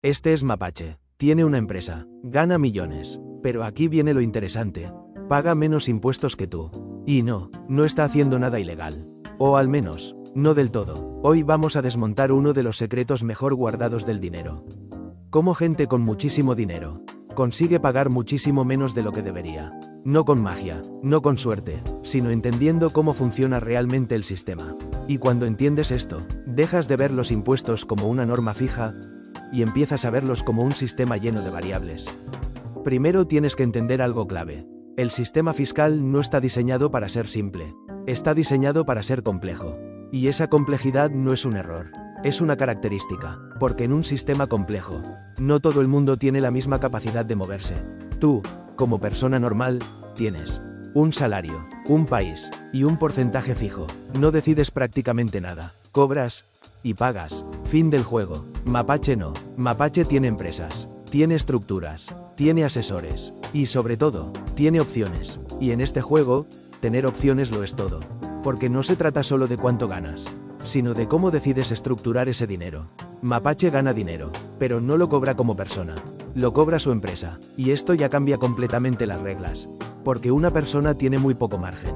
Este es Mapache. Tiene una empresa. Gana millones. Pero aquí viene lo interesante. Paga menos impuestos que tú. Y no está haciendo nada ilegal. O al menos, no del todo. Hoy vamos a desmontar uno de los secretos mejor guardados del dinero. Cómo gente con muchísimo dinero consigue pagar muchísimo menos de lo que debería. No con magia, no con suerte, sino entendiendo cómo funciona realmente el sistema. Y cuando entiendes esto, dejas de ver los impuestos como una norma fija y empiezas a verlos como un sistema lleno de variables. Primero tienes que entender algo clave. El sistema fiscal no está diseñado para ser simple. Está diseñado para ser complejo. Y esa complejidad no es un error. Es una característica, porque en un sistema complejo, no todo el mundo tiene la misma capacidad de moverse. Tú, como persona normal, tienes un salario, un país y un porcentaje fijo. No decides prácticamente nada. Cobras y pagas. Fin del juego. Mapache no. Mapache tiene empresas, tiene estructuras, tiene asesores y sobre todo, tiene opciones. Y en este juego, tener opciones lo es todo. Porque no se trata solo de cuánto ganas, sino de cómo decides estructurar ese dinero. Mapache gana dinero, pero no lo cobra como persona. Lo cobra su empresa, y esto ya cambia completamente las reglas. Porque una persona tiene muy poco margen.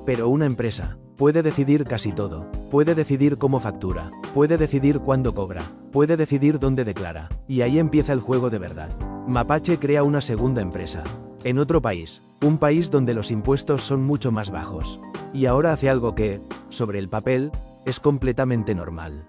Pero una empresa puede decidir casi todo. Puede decidir cómo factura, puede decidir cuándo cobra, puede decidir dónde declara. Y ahí empieza el juego de verdad. Mapache crea una segunda empresa. En otro país, un país donde los impuestos son mucho más bajos. Y ahora hace algo que, sobre el papel, es completamente normal.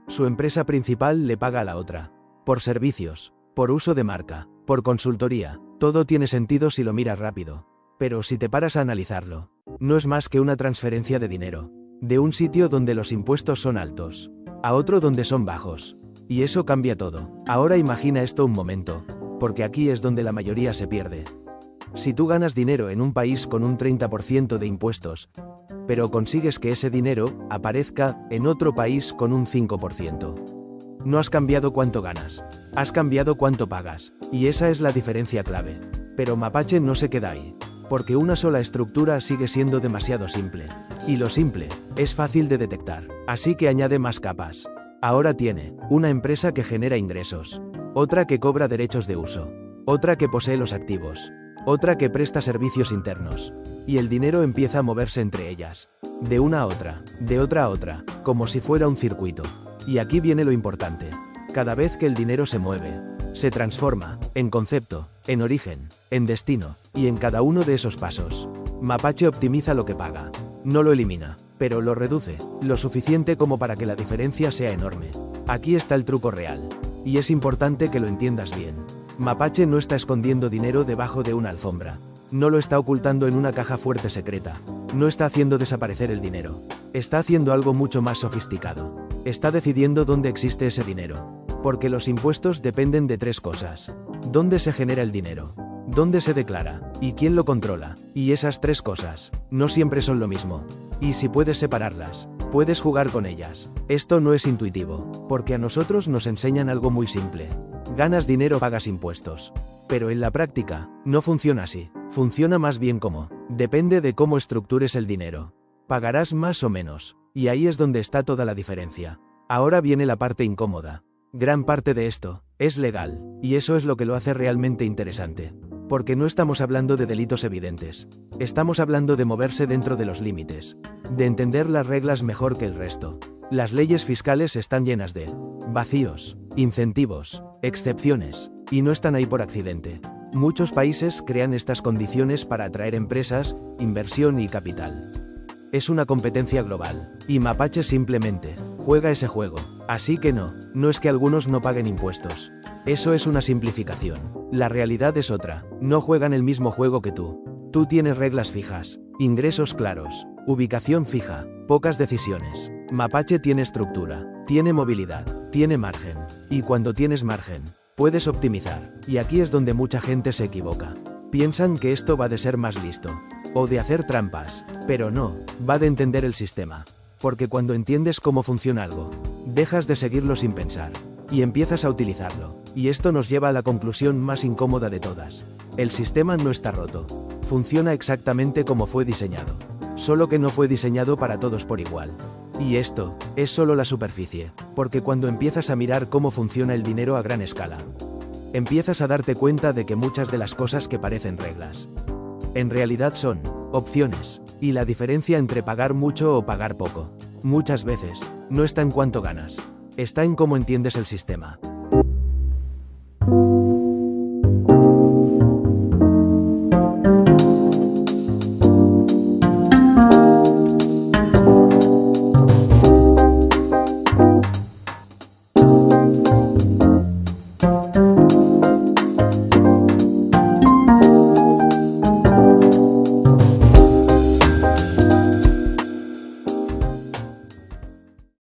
Su empresa principal le paga a la otra. Por servicios, por uso de marca, por consultoría. Todo tiene sentido si lo miras rápido. Pero si te paras a analizarlo, no es más que una transferencia de dinero. De un sitio donde los impuestos son altos, a otro donde son bajos. Y eso cambia todo. Ahora imagina esto un momento, porque aquí es donde la mayoría se pierde. Si tú ganas dinero en un país con un 30% de impuestos, pero consigues que ese dinero aparezca en otro país con un 5%. No has cambiado cuánto ganas, has cambiado cuánto pagas, y esa es la diferencia clave. Pero Mapache no se queda ahí, porque una sola estructura sigue siendo demasiado simple. Y lo simple es fácil de detectar, así que añade más capas. Ahora tiene una empresa que genera ingresos, otra que cobra derechos de uso, otra que posee los activos, otra que presta servicios internos. Y el dinero empieza a moverse entre ellas. De una a otra, de otra a otra, como si fuera un circuito. Y aquí viene lo importante. Cada vez que el dinero se mueve, se transforma, en concepto, en origen, en destino, y en cada uno de esos pasos. Mapache optimiza lo que paga. No lo elimina, pero lo reduce, lo suficiente como para que la diferencia sea enorme. Aquí está el truco real. Y es importante que lo entiendas bien. Mapache no está escondiendo dinero debajo de una alfombra. No lo está ocultando en una caja fuerte secreta. No está haciendo desaparecer el dinero. Está haciendo algo mucho más sofisticado. Está decidiendo dónde existe ese dinero. Porque los impuestos dependen de tres cosas. ¿Dónde se genera el dinero? ¿Dónde se declara? ¿Y quién lo controla? Y esas tres cosas no siempre son lo mismo. Y si puedes separarlas, puedes jugar con ellas. Esto no es intuitivo, porque a nosotros nos enseñan algo muy simple. Ganas dinero, pagas impuestos. Pero en la práctica, no funciona así. Funciona más bien como, depende de cómo estructures el dinero. Pagarás más o menos. Y ahí es donde está toda la diferencia. Ahora viene la parte incómoda. Gran parte de esto es legal, y eso es lo que lo hace realmente interesante. Porque no estamos hablando de delitos evidentes. Estamos hablando de moverse dentro de los límites. De entender las reglas mejor que el resto. Las leyes fiscales están llenas de vacíos, incentivos, excepciones, y no están ahí por accidente. Muchos países crean estas condiciones para atraer empresas, inversión y capital. Es una competencia global, y Mapache simplemente juega ese juego. Así que no es que algunos no paguen impuestos. Eso es una simplificación. La realidad es otra. No juegan el mismo juego que tú. Tú tienes reglas fijas, ingresos claros, ubicación fija, pocas decisiones. Mapache tiene estructura, tiene movilidad, tiene margen. Y cuando tienes margen, puedes optimizar. Y aquí es donde mucha gente se equivoca. Piensan que esto va de ser más listo, o de hacer trampas, pero no, va de entender el sistema. Porque cuando entiendes cómo funciona algo, dejas de seguirlo sin pensar, y empiezas a utilizarlo. Y esto nos lleva a la conclusión más incómoda de todas. El sistema no está roto. Funciona exactamente como fue diseñado. Solo que no fue diseñado para todos por igual. Y esto es solo la superficie, porque cuando empiezas a mirar cómo funciona el dinero a gran escala, empiezas a darte cuenta de que muchas de las cosas que parecen reglas, en realidad son opciones, y la diferencia entre pagar mucho o pagar poco, muchas veces, no está en cuánto ganas, está en cómo entiendes el sistema.